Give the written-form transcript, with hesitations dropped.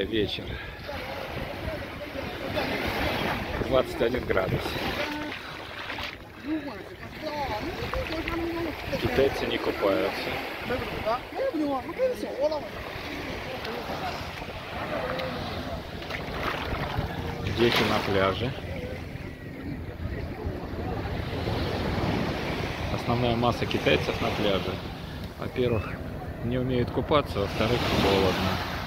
Вечер. 21 градус. Китайцы не купаются. Дети на пляже. Основная масса китайцев на пляже. Во-первых, не умеют купаться, во-вторых, холодно.